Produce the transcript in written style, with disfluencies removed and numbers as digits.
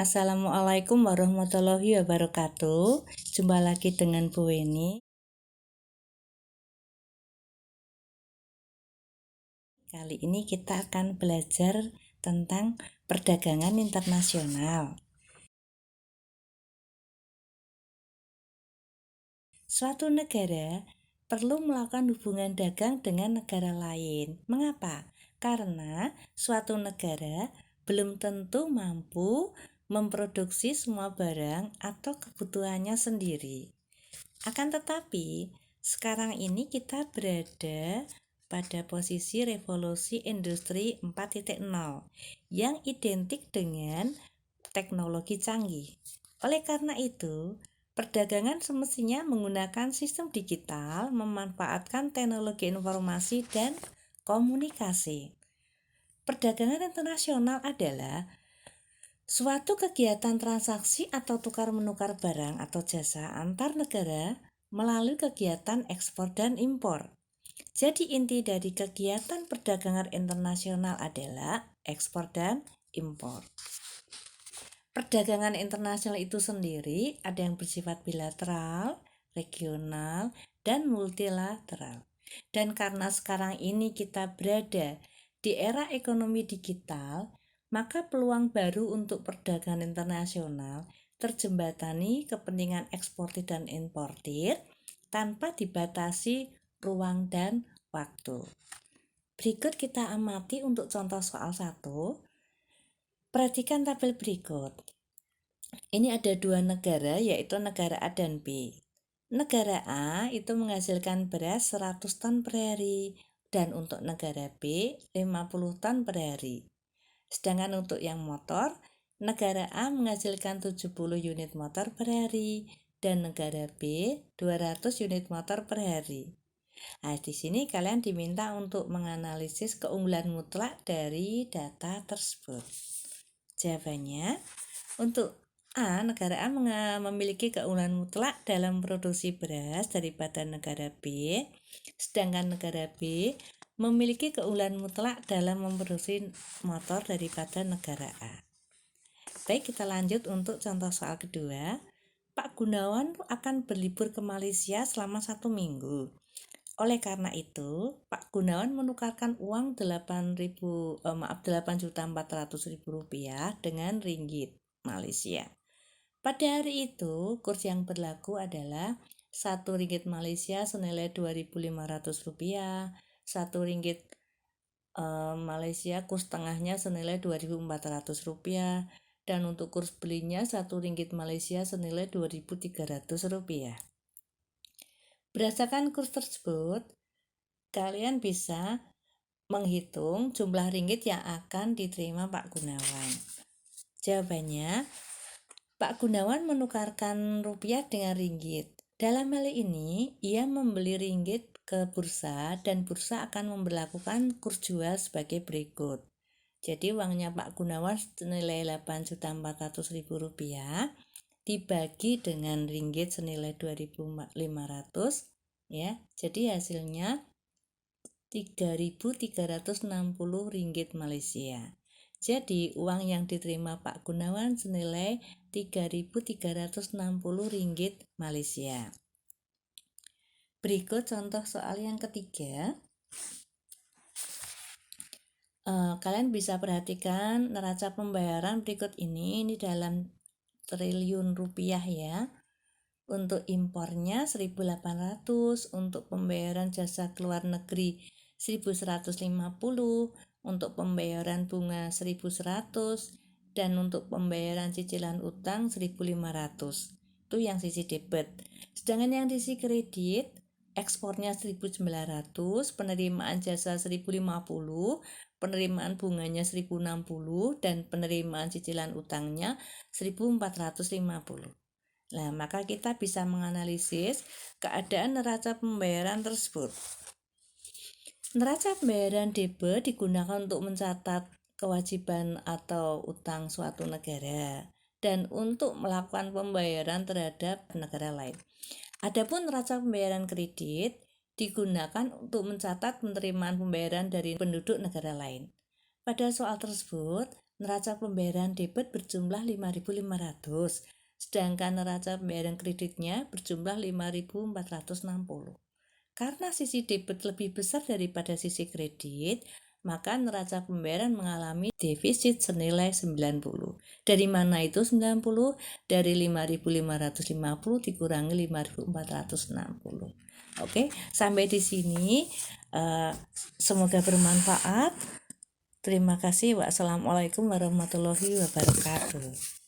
Assalamualaikum warahmatullahi wabarakatuh. Jumpa lagi dengan Bu Weni. Kali ini kita akan belajar tentang perdagangan internasional. Suatu negara perlu melakukan hubungan dagang dengan negara lain. Mengapa? Karena suatu negara belum tentu mampu memproduksi semua barang atau kebutuhannya sendiri. Akan tetapi, sekarang ini kita berada pada posisi revolusi industri 4.0 yang identik dengan teknologi canggih. Oleh karena itu, perdagangan semestinya menggunakan sistem digital, memanfaatkan teknologi informasi dan komunikasi. Perdagangan internasional adalah suatu kegiatan transaksi atau tukar-menukar barang atau jasa antar negara melalui kegiatan ekspor dan impor. Jadi inti dari kegiatan perdagangan internasional adalah ekspor dan impor. Perdagangan internasional itu sendiri ada yang bersifat bilateral, regional, dan multilateral. Dan karena sekarang ini kita berada di era ekonomi digital, maka peluang baru untuk perdagangan internasional terjembatani kepentingan eksportir dan importir tanpa dibatasi ruang dan waktu. Berikut kita amati untuk contoh soal 1. Perhatikan tabel berikut. Ini ada dua negara, yaitu negara A dan B. Negara A itu menghasilkan beras 100 ton per hari dan untuk negara B 50 ton per hari. Sedangkan untuk yang motor, negara A menghasilkan 70 unit motor per hari dan negara B 200 unit motor per hari. Nah, di sini kalian diminta untuk menganalisis keunggulan mutlak dari data tersebut. Jawabannya, untuk A, negara A memiliki keunggulan mutlak dalam produksi beras daripada negara B, sedangkan negara B memiliki keunggulan mutlak dalam memproduksi motor daripada negara A. Baik, kita lanjut untuk contoh soal kedua. Pak Gunawan akan berlibur ke Malaysia selama 1 minggu. Oleh karena itu, Pak Gunawan menukarkan uang 8.400.000 rupiah dengan ringgit Malaysia. Pada hari itu, kurs yang berlaku adalah 1 ringgit Malaysia senilai 2.500 rupiah, 1 ringgit Malaysia kurs tengahnya senilai 2.400 rupiah, dan untuk kurs belinya 1 ringgit Malaysia senilai 2.300 rupiah. Berdasarkan kurs tersebut, kalian bisa menghitung jumlah ringgit yang akan diterima Pak Gunawan. Jawabannya, Pak Gunawan menukarkan rupiah dengan ringgit. Dalam hal ini, ia membeli ringgit ke bursa dan bursa akan memberlakukan kurs jual sebagai berikut. Jadi uangnya Pak Gunawan senilai 8.400.000 rupiah dibagi dengan ringgit senilai 2.500 ya. Jadi hasilnya 3.360 ringgit Malaysia. Jadi uang yang diterima Pak Gunawan senilai 3.360 ringgit Malaysia. Berikut contoh soal yang ketiga. Kalian bisa perhatikan neraca pembayaran berikut ini dalam triliun rupiah ya. Untuk impornya 1.800, untuk pembayaran jasa keluar negeri 1.150, untuk pembayaran bunga 1.100, dan untuk pembayaran cicilan utang 1.500. Itu yang sisi debit. Sedangkan yang sisi kredit, ekspornya 1.900, penerimaan jasa 1.050, penerimaan bunganya 1.060, dan penerimaan cicilan utangnya 1.450. Nah, maka kita bisa menganalisis keadaan neraca pembayaran tersebut. Neraca pembayaran debit digunakan untuk mencatat kewajiban atau utang suatu negara dan untuk melakukan pembayaran terhadap negara lain. Adapun neraca pembayaran kredit digunakan untuk mencatat penerimaan pembayaran dari penduduk negara lain. Pada soal tersebut, neraca pembayaran debit berjumlah 5.500, sedangkan neraca pembayaran kreditnya berjumlah 5.460. Karena sisi debit lebih besar daripada sisi kredit, maka neraca pembayaran mengalami defisit senilai 90. Dari mana itu 90? Dari 5.550 dikurangi 5.460. Oke, sampai di sini. Semoga bermanfaat. Terima kasih. Wassalamualaikum warahmatullahi wabarakatuh.